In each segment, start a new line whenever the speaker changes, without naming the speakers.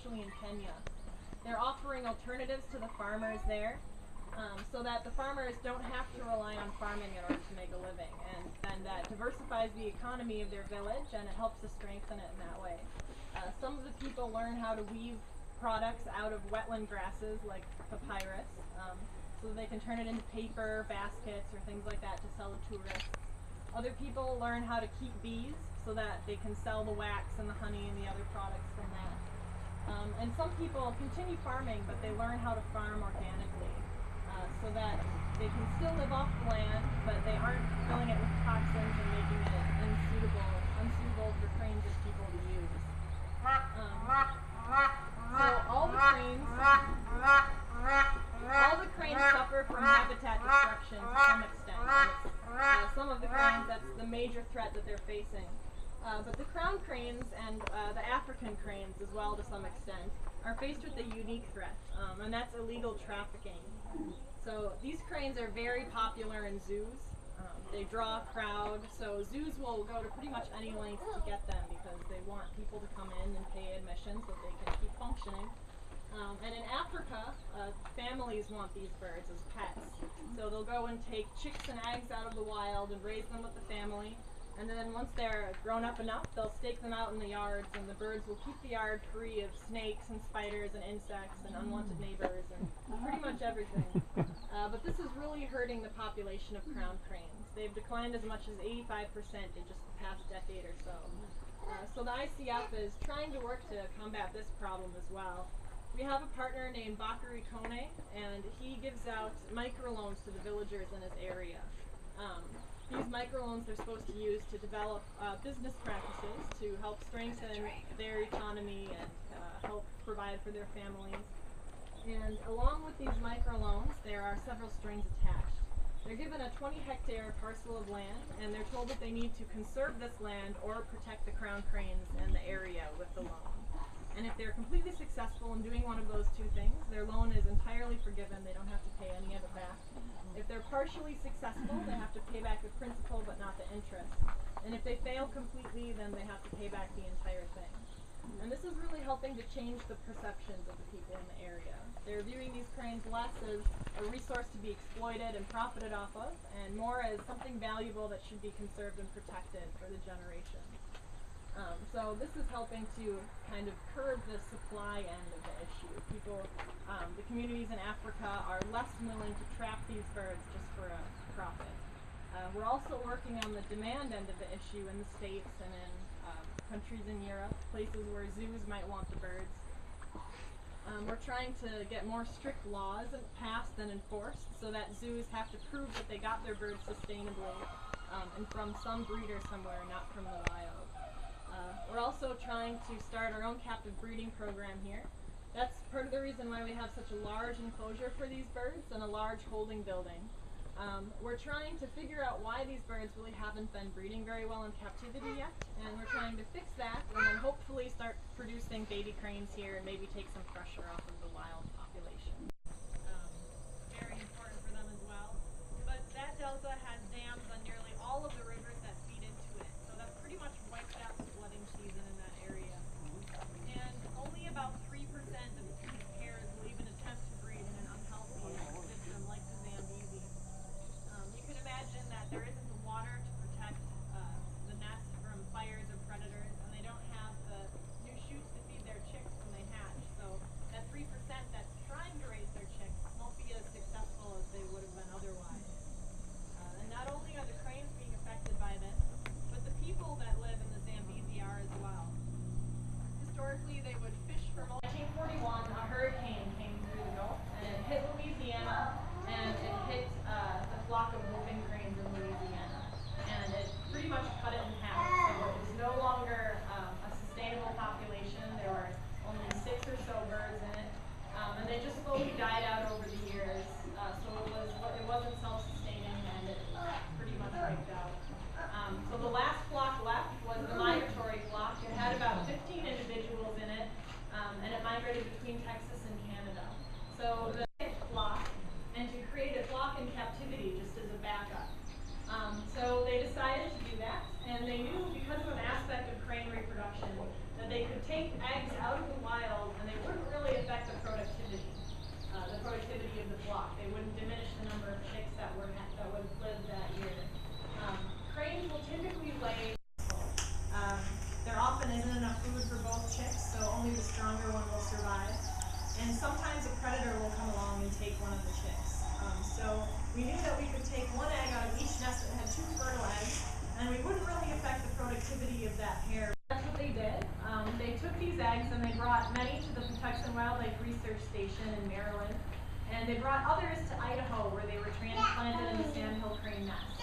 especially in Kenya. They're offering alternatives to the farmers there, so that the farmers don't have to rely on farming in order to make a living, and that diversifies the economy of their village, and it helps to strengthen it in that way. Some of the people learn how to weave products out of wetland grasses like papyrus, so they can turn it into paper, baskets, or things like that to sell to tourists. Other people learn how to keep bees so that they can sell the wax and the honey and the other products from that. And some people continue farming, but they learn how to farm organically, so that they can still live off the land, but they aren't filling it with toxins and making it unsuitable for cranes and people to use. So all the cranes suffer from habitat destruction to some extent. Some of the cranes, that's the major threat that they're facing. But the crown cranes and the African cranes as well to some extent are faced with a unique threat, and that's illegal trafficking. So these cranes are very popular in zoos. They draw a crowd, so zoos will go to pretty much any length to get them because they want people to come in and pay admission so they can keep functioning. And in Africa, families want these birds as pets. So they'll go and take chicks and eggs out of the wild and raise them with the family. And then once they're grown up enough, they'll stake them out in the yards, and the birds will keep the yard free of snakes and spiders and insects and unwanted neighbors and pretty much everything. But this is really hurting the population of crown cranes. They've declined as much as 85% in just the past decade or so. So the ICF is trying to work to combat this problem as well. We have a partner named Bakary Kone, and he gives out microloans to the villagers in his area. These microloans they're supposed to use to develop business practices to help strengthen their economy and help provide for their families. And along with these microloans, there are several strings attached. They're given a 20-hectare parcel of land, and they're told that they need to conserve this land or protect the crown cranes and the area with the loan. And if they're completely successful in doing one of those two things, their loan is entirely forgiven. They don't have to pay any of it back. If they're partially successful, they have to pay back the principal but not the interest. And if they fail completely, then they have to pay back the entire thing. And this is really helping to change the perceptions of the people in the area. They're viewing these cranes less as a resource to be exploited and profited off of, and more as something valuable that should be conserved and protected for the generations. So this is helping to kind of curb the supply end of the issue. People, the communities in Africa are less willing to trap these birds just for a profit. We're also working on the demand end of the issue in the States and in countries in Europe, places where zoos might want the birds. We're trying to get more strict laws passed and enforced so that zoos have to prove that they got their birds sustainably and from some breeder somewhere, not from the wild. We're also trying to start our own captive breeding program here. That's part of the reason why we have such a large enclosure for these birds and a large holding building. We're trying to figure out why these birds really haven't been breeding very well in captivity yet, and we're trying to fix that and then hopefully start producing baby cranes here and maybe take some pressure off of the wild population. Very important for them as well. But that delta has dams on nearly all of the rivers that feed into it, so that pretty much wipes out the flooding season in that area. And only about 3% of these pairs will even attempt to breed in an unhealthy system like the Zambezi. You can imagine that there isn't the water to protect the nest from fires or predators, and they don't have the new shoots to feed their chicks when they hatch. So that 3% that's trying to raise their chicks won't be as successful as they would have been otherwise. And not only are the cranes being affected by this, but the people that live in the Zambezi are as well. Historically, they would fish for most. In 1941, a hurricane came through the Gulf, and it hit Louisiana, and it hit the flock of whooping cranes in Louisiana, and it pretty much cut it in half. So it was no longer a sustainable population. There were only 6 or so birds in it, and they just slowly died out over the years. So it wasn't self-sustaining, and it was pretty much wiped out. So the last flock left was the migratory flock. It had about 15 individuals in it, and it migrated between Texas and Canada. So the flock, and to create a flock in captivity just as a backup. So they decided to do that, and they knew because of an aspect of crane reproduction that they could take eggs out of the wild and they productivity of the flock. They wouldn't diminish the number of chicks that would live that year. Cranes will typically lay. There often isn't enough food for both chicks, so only the stronger one will survive. And sometimes a predator will come along and take one of the chicks. So we knew that we could take one egg out of each nest that had 2 fertile eggs, and we wouldn't really affect the productivity of that pair. That's what they did. They took these eggs and they brought many to the Patuxent Wildlife Research Station in Maryland, and they brought others to Idaho where they were transplanted in the sandhill crane nest.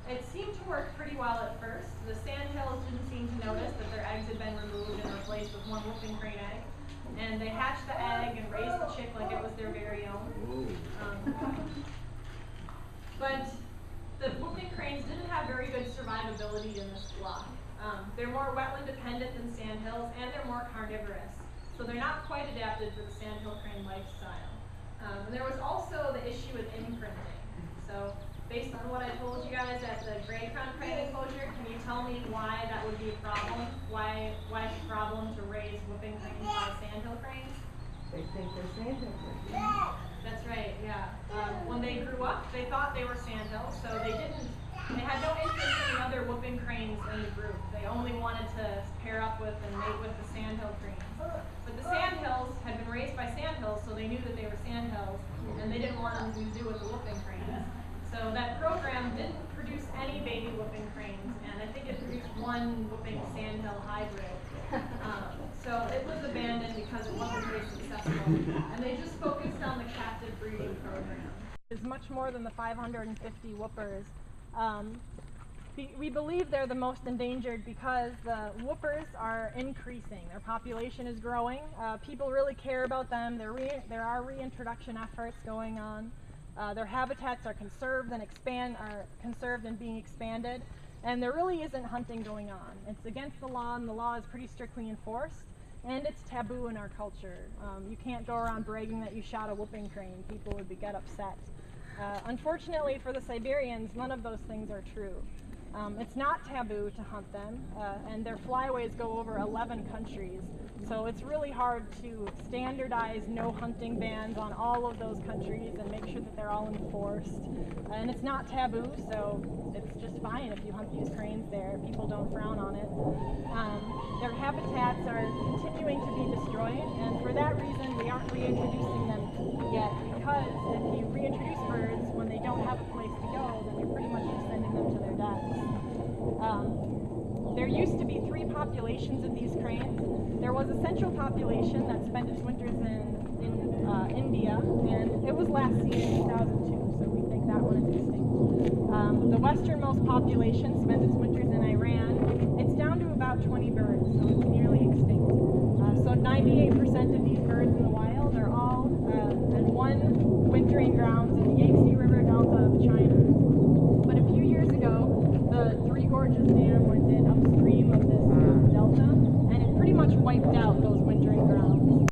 It seemed to work pretty well at first. The sandhills didn't seem to notice that their eggs had been removed and replaced with one whooping crane egg, and they hatched the egg and raised the chick like it was their very own. But the whooping cranes didn't have very good survivability in this flock. They're more wetland dependent than sandhills, and they're more carnivorous. So they're not quite adapted for the sandhill crane lifestyle. And there was also the issue with imprinting. So based on what I told you guys at the gray crown crane enclosure, can you tell me why that would be a problem? Why it's a problem to raise whooping cranes by sandhill cranes?
They think they're sandhill cranes.
That's right, yeah. When they grew up, they thought they were sandhills, so they had no interest in other whooping cranes in the group. They only wanted to pair up with and mate with the sandhill cranes. But the sandhills had been raised by sandhills, so they knew that they were sandhills, and they didn't want anything to do with the whooping cranes. So that program didn't produce any baby whooping cranes, and I think it produced one whooping sandhill hybrid. So it was abandoned because it wasn't very successful, and they just focused on the captive breeding program. It's much more than the 550 whoopers. We believe they're the most endangered because the whoopers are increasing. Their population is growing. People really care about them. There are reintroduction efforts going on. Their habitats are conserved and being expanded, and there really isn't hunting going on. It's against the law, and the law is pretty strictly enforced, and it's taboo in our culture. You can't go around bragging that you shot a whooping crane. People would get upset. Unfortunately for the Siberians, none of those things are true. It's not taboo to hunt them, and their flyways go over 11 countries. So it's really hard to standardize no hunting bans on all of those countries and make sure that they're all enforced. And it's not taboo, so it's just fine if you hunt these cranes there. People don't frown on it. Their habitats are continuing to be destroyed, and for that reason we aren't reintroducing them yet, because if you reintroduce birds when they don't have a place to go, then you're pretty much just sending them to their deaths. There used to be 3 populations of these cranes. There was a central population that spent its winters in India, and it was last seen in 2002, so we think that one is extinct. The westernmost population spent its winters in Iran. It's down to about 20 birds, so it's nearly extinct. So 98% of these birds in the wild are all in one wintering grounds in the Yangtze River Delta of China. But a few years ago, the Three Gorges Dam went in upstream of this delta, and it pretty much wiped out those wintering grounds.